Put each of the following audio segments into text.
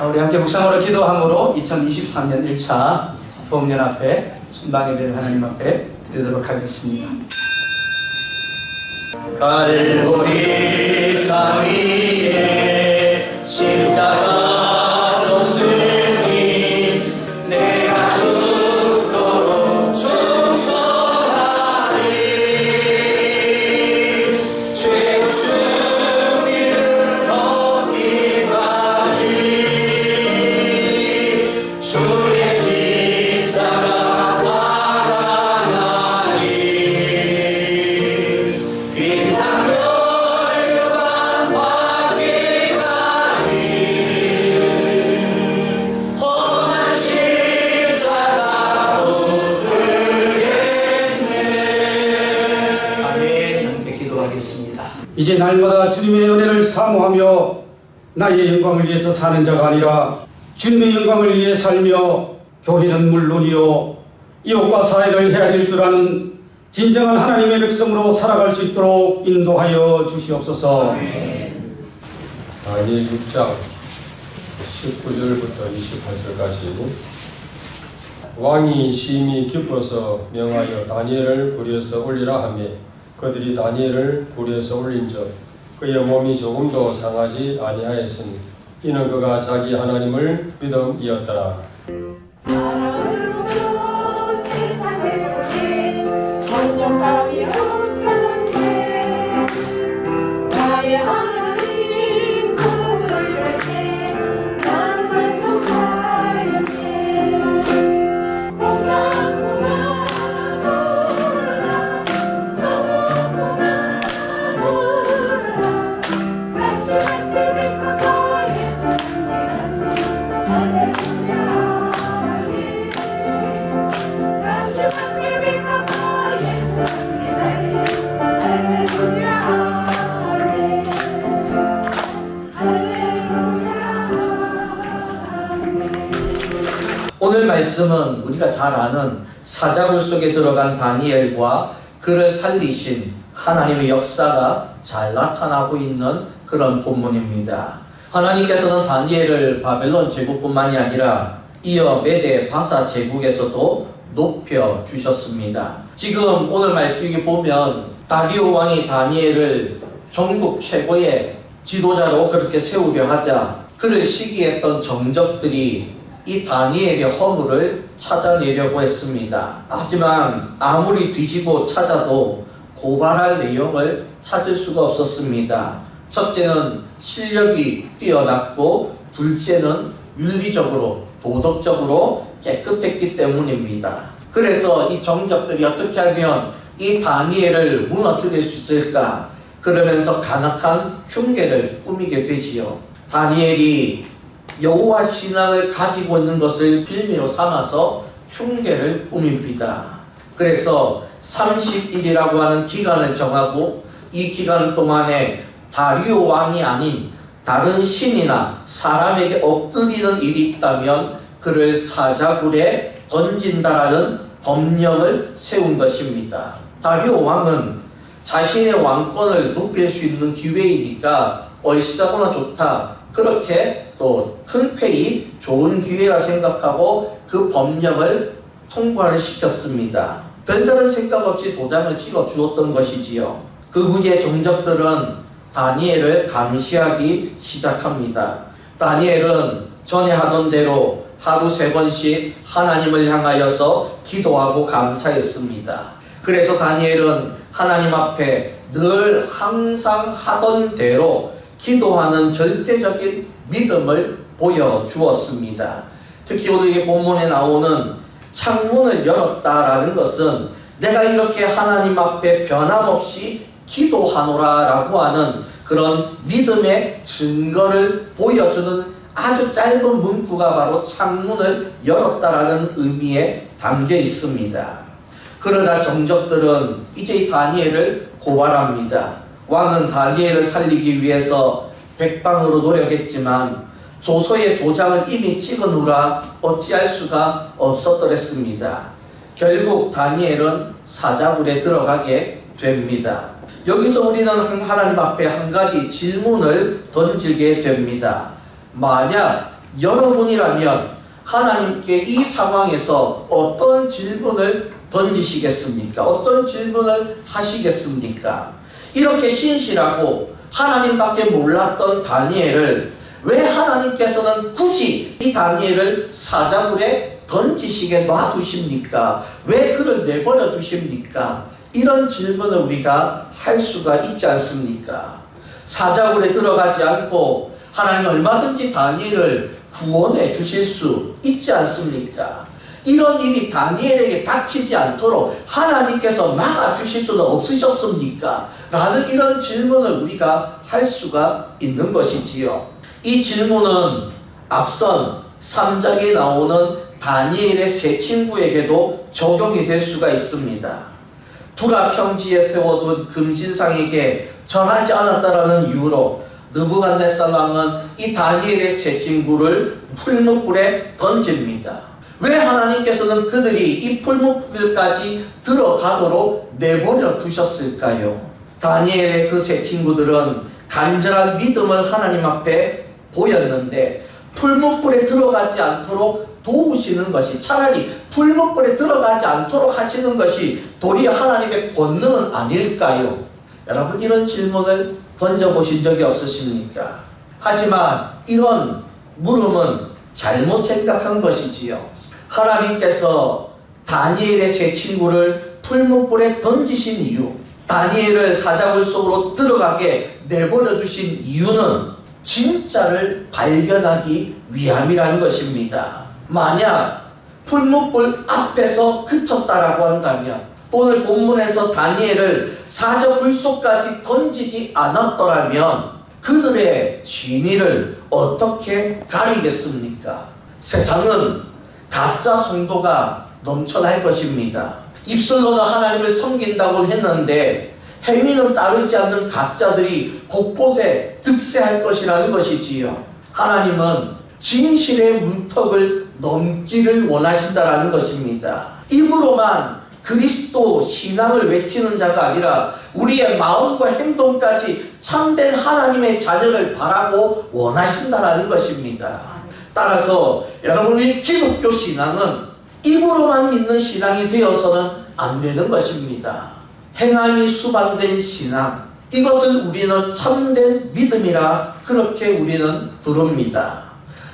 우리 함께 묵상으로 기도함으로 2023년 1차 보험연합회 순방예배를 하나님 앞에 드리도록 하겠습니다. 갈보리 산 위에 십자가 섰으니 내가 죽도록 충성하리. 죄 승리를 얻기까지 주의 십자가 사랑하리. 빛나며 멸류관 받기까지 험한 십자가 붙들겠네. 아멘. 함께 기도하겠습니다. 이제 날마다 주님의 은혜를 사모하며 나의 영광을 위해서 사는 자가 아니라 주님의 영광을 위해 살며 교회는 물론이요 이웃과 사회를 헤아릴 줄 아는 진정한 하나님의 백성으로 살아갈 수 있도록 인도하여 주시옵소서. 다니엘 6장 19절부터 28절까지 왕이 심히 기뻐서 명하여 다니엘을 불에서 올리라 하며 그들이 다니엘을 불에서 올린즉 그의 몸이 조금도 상하지 아니하였으니 이는 그가 자기 하나님을 믿음이었더라. 사랑을 보여 세상을 보니 완전 바람이 없었네. 나의 하나님 꿈을 열게 나를 만족하였네. 고맙구나 노라 서먹구나 노라 다시 때문에 과거에서 오늘 말씀은 우리가 잘 아는 사자굴 속에 들어간 다니엘과 그를 살리신 하나님의 역사가 잘 나타나고 있는 그런 본문입니다. 하나님께서는 다니엘을 바벨론 제국뿐만이 아니라 이어 메대 바사 제국에서도 높여주셨습니다. 지금 오늘 말씀에 보면 다리오 왕이 다니엘을 전국 최고의 지도자로 그렇게 세우려 하자 그를 시기했던 정적들이 이 다니엘의 허물을 찾아내려고 했습니다. 하지만 아무리 뒤지고 찾아도 고발할 내용을 찾을 수가 없었습니다. 첫째는 실력이 뛰어났고 둘째는 윤리적으로 도덕적으로 깨끗했기 때문입니다. 그래서 이 정적들이 어떻게 하면 이 다니엘을 무너뜨릴 수 있을까? 그러면서 간악한 흉계를 꾸미게 되지요. 다니엘이 여호와 신앙을 가지고 있는 것을 빌미로 삼아서 흉계를 꾸밉니다. 그래서 30일이라고 하는 기간을 정하고 이 기간 동안에 다리오 왕이 아닌 다른 신이나 사람에게 엎드리는 일이 있다면 그를 사자굴에 던진다라는 법령을 세운 것입니다. 다리오 왕은 자신의 왕권을 높일 수 있는 기회이니까 얼씨구나 좋다. 그렇게 또 흔쾌히 좋은 기회라 생각하고 그 법령을 통과를 시켰습니다. 별다른 생각 없이 도장을 찍어 주었던 것이지요. 그 후에 정적들은 다니엘을 감시하기 시작합니다. 다니엘은 전에 하던 대로 하루 3번씩 하나님을 향하여서 기도하고 감사했습니다. 그래서 다니엘은 하나님 앞에 늘 항상 하던 대로 기도하는 절대적인 믿음을 보여주었습니다. 특히 오늘 이 본문에 나오는 창문을 열었다라는 것은 내가 이렇게 하나님 앞에 변함없이 기도하노라 라고 하는 그런 믿음의 증거를 보여주는 아주 짧은 문구가 바로 창문을 열었다라는 의미에 담겨 있습니다. 그러나 정적들은 이제 이 다니엘을 고발합니다. 왕은 다니엘을 살리기 위해서 백방으로 노력했지만 조서의 도장을 이미 찍은 후라 어찌할 수가 없었더랬습니다. 결국 다니엘은 사자굴에 들어가게 됩니다. 여기서 우리는 하나님 앞에 한 가지 질문을 던지게 됩니다. 만약 여러분이라면 하나님께 이 상황에서 어떤 질문을 던지시겠습니까? 어떤 질문을 하시겠습니까? 이렇게 신실하고 하나님밖에 몰랐던 다니엘을 왜 하나님께서는 굳이 이 다니엘을 사자굴에 던지시게 놔두십니까? 왜 그를 내버려 두십니까? 이런 질문을 우리가 할 수가 있지 않습니까? 사자굴에 들어가지 않고 하나님 얼마든지 다니엘을 구원해 주실 수 있지 않습니까? 이런 일이 다니엘에게 닥치지 않도록 하나님께서 막아주실 수는 없으셨습니까? 라는 이런 질문을 우리가 할 수가 있는 것이지요. 이 질문은 앞선 3장에 나오는 다니엘의 세 친구에게도 적용이 될 수가 있습니다. 두라 평지에 세워둔 금신상에게 절하지 않았다라는 이유로 느부갓네살 왕은 이 다니엘의 세 친구를 풀무불에 던집니다. 왜 하나님께서는 그들이 이 풀무불까지 들어가도록 내버려 두셨을까요? 다니엘의 그 세 친구들은 간절한 믿음을 하나님 앞에 보였는데 풀무불에 들어가지 않도록 도우시는 것이, 차라리 풀무불에 들어가지 않도록 하시는 것이 도리어 하나님의 권능은 아닐까요? 여러분, 이런 질문을 던져보신 적이 없으십니까? 하지만 이런 물음은 잘못 생각한 것이지요. 하나님께서 다니엘의 세 친구를 풀무불에 던지신 이유, 다니엘을 사자굴 속으로 들어가게 내버려 두신 이유는 진짜를 발견하기 위함이라는 것입니다. 만약 풀무불 앞에서 그쳤다라고 한다면, 오늘 본문에서 다니엘을 사자굴 속까지 던지지 않았더라면 그들의 진위를 어떻게 가리겠습니까? 세상은 가짜 성도가 넘쳐날 것입니다. 입술로는 하나님을 섬긴다고 했는데 행위는 따르지 않는 가짜들이 곳곳에 득세할 것이라는 것이지요. 하나님은 진실의 문턱을 넘기를 원하신다라는 것입니다. 입으로만 그리스도 신앙을 외치는 자가 아니라 우리의 마음과 행동까지 참된 하나님의 자녀를 바라고 원하신다라는 것입니다. 따라서 여러분의 기독교 신앙은 입으로만 믿는 신앙이 되어서는 안 되는 것입니다. 행함이 수반된 신앙, 이것을 우리는 참된 믿음이라 그렇게 우리는 부릅니다.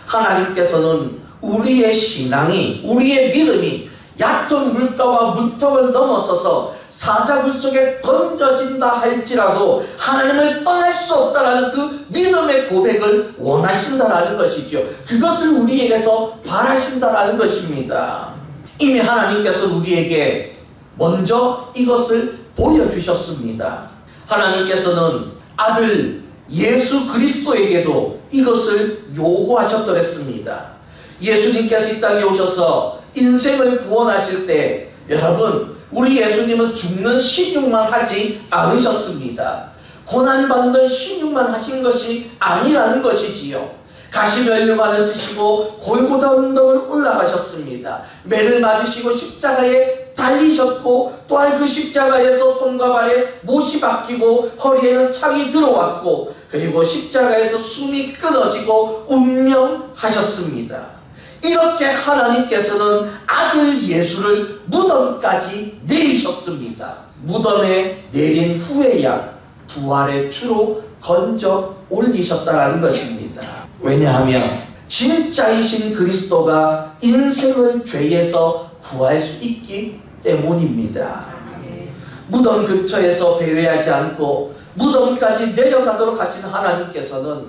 하나님께서는 우리의 신앙이, 우리의 믿음이 얕은 물가와 문턱을 넘어서서 사자굴 속에 던져진다 할지라도 하나님을 떠날 수 없다라는 그 믿음의 고백을 원하신다라는 것이죠. 그것을 우리에게서 바라신다라는 것입니다. 이미 하나님께서 우리에게 먼저 이것을 보여주셨습니다. 하나님께서는 아들 예수 그리스도에게도 이것을 요구하셨더랬습니다. 예수님께서 이 땅에 오셔서 인생을 구원하실 때, 여러분, 우리 예수님은 죽는 신육만 하지 않으셨습니다. 고난받는 신육만 하신 것이 아니라는 것이지요. 가시면류관을 쓰시고 골고다 언덕을 올라가셨습니다. 매를 맞으시고 십자가에 달리셨고, 또한 그 십자가에서 손과 발에 못이 박히고 허리에는 창이 들어왔고, 그리고 십자가에서 숨이 끊어지고 운명하셨습니다. 이렇게 하나님께서는 아들 예수를 무덤까지 내리셨습니다. 무덤에 내린 후에야 부활의 주로 건져 올리셨다는 것입니다. 왜냐하면 진짜이신 그리스도가 인생을 죄에서 구할 수 있기 때문입니다. 무덤 근처에서 배회하지 않고 무덤까지 내려가도록 하신 하나님께서는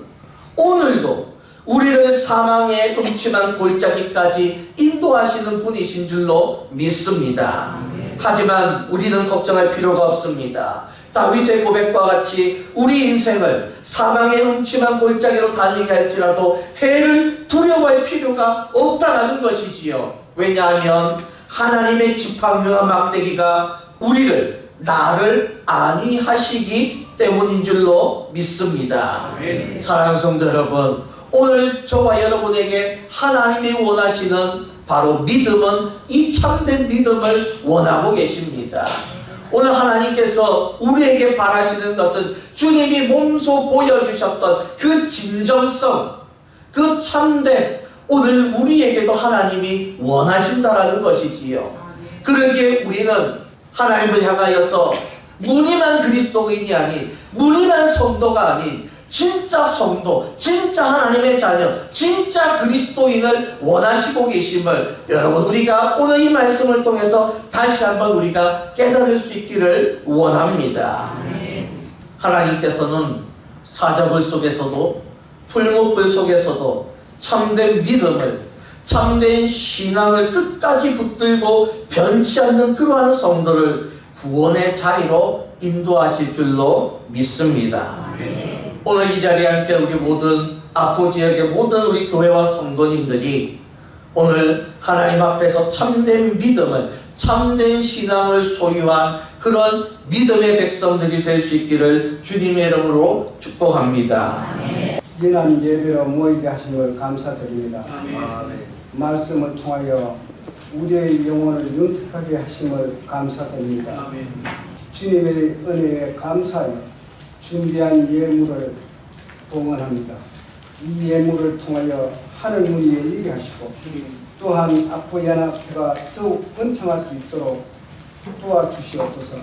오늘도 우리를 사망의 음침한 골짜기까지 인도하시는 분이신 줄로 믿습니다. 하지만 우리는 걱정할 필요가 없습니다. 다윗의 고백과 같이 우리 인생을 사망의 음침한 골짜기로 다니게 할지라도 해를 두려워할 필요가 없다라는 것이지요. 왜냐하면 하나님의 지팡이와 막대기가 우리를 나를 안위하시기 때문인 줄로 믿습니다. 사랑하는 성도 여러분, 오늘 저와 여러분에게 하나님이 원하시는 바로 믿음은 이 참된 믿음을 원하고 계십니다. 오늘 하나님께서 우리에게 바라시는 것은 주님이 몸소 보여주셨던 그 진정성, 그 참된, 오늘 우리에게도 하나님이 원하신다라는 것이지요. 그러기에 우리는 하나님을 향하여서 무늬만 그리스도인이 아닌, 무늬만 성도가 아닌 진짜 성도, 진짜 하나님의 자녀, 진짜 그리스도인을 원하시고 계심을 여러분 우리가 오늘 이 말씀을 통해서 다시 한번 우리가 깨달을 수 있기를 원합니다. 하나님께서는 사자굴 속에서도 풀무불 속에서도 참된 믿음을, 참된 신앙을 끝까지 붙들고 변치 않는 그러한 성도를 구원의 자리로 인도하실 줄로 믿습니다. 오늘 이 자리에 함께 우리 모든 아포 지역의 모든 우리 교회와 성도님들이 오늘 하나님 앞에서 참된 믿음을, 참된 신앙을 소유한 그런 믿음의 백성들이 될 수 있기를 주님의 이름으로 축복합니다. 연합 예배로 모이게 하심을 감사드립니다. 말씀을 통하여 우리의 영혼을 윤택하게 하심을 감사드립니다. 주님의 은혜에 감사하여 준비한 예물을 봉헌합니다. 이 예물을 통하여 하늘 문이 열리게 하시고 또한 아포 연합회가 더욱 번창할 수 있도록 도와주시옵소서.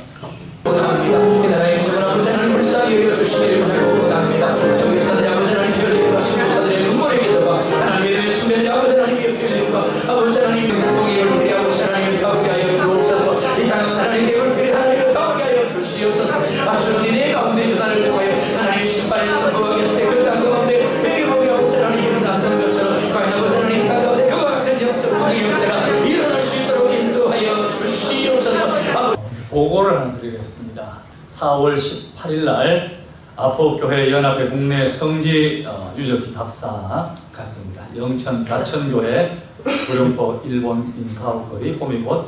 감사합니다. 이 나라의 문제를 아버지 하나님 불쌍히 여겨주시기를 원합니다. 성교사들의 아버지 하나님 열리고 성교사들의 눈물의 기도가 하나님의 수면의 아버지 하나님 열리고 아버지 하나님 공의를 우리 아버지 하나님 가보게 하여 주옵소서. 이 땅은 하나님의 얼굴이 하나님을 가보게 하여 주시옵소서. 앞서는 이내 가운데 유다를 통하여 하나님의 신발에 선포하겠으니 그 땅 가운데 매기보게 아버지 하나님을 낳는 것처럼 과연 아버지 하나님 가운데 그와 같은 영적 방의 역사가 일어날 수 있도록 인도하여 주시옵소서. 보고를 하나 드리겠습니다. 4월 18일 날 아포교회 연합회 국내 성지 유적지 답사 갔습니다. 영천 가천교회 구룡포 일본인 가옥거리 호미곶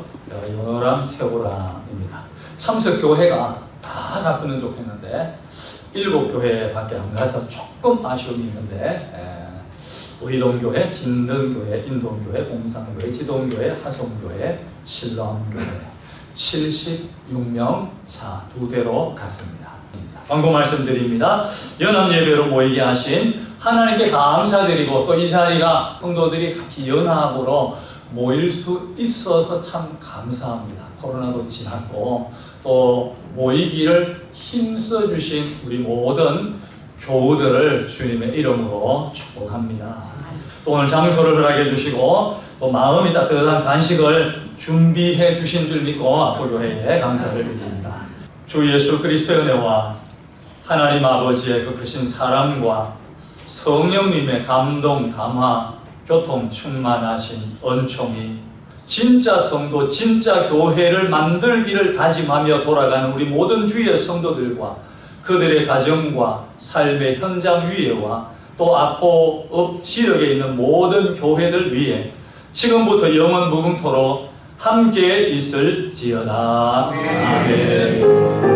연호람 세고람입니다. 참석교회가 다 갔으면 좋겠는데 7교회밖에 안 가서 조금 아쉬움이 있는데 의동교회, 진등교회, 인동교회, 공산교회, 지동교회, 하송교회, 신랑교회 76명 차 2대로 갔습니다. 광고 말씀드립니다. 연합예배로 모이게 하신 하나님께 감사드리고 또 이 자리가 성도들이 같이 연합으로 모일 수 있어서 참 감사합니다. 코로나도 지났고 또 모이기를 힘써 주신 우리 모든 교우들을 주님의 이름으로 축복합니다. 또 오늘 장소를 허락해 주시고 또 마음이 따뜻한 간식을 준비해 주신 줄 믿고 아포교회에 감사를 드립니다. 주 예수 그리스도의 은혜와 하나님 아버지의 그 크신 사랑과 성령님의 감동, 감화, 교통 충만하신 은총이 진짜 성도, 진짜 교회를 만들기를 다짐하며 돌아가는 우리 모든 주의 성도들과 그들의 가정과 삶의 현장 위에와 또 아포읍 지역에 있는 모든 교회들 위에 지금부터 영원 무궁토록 함께 있을지어다. 아멘.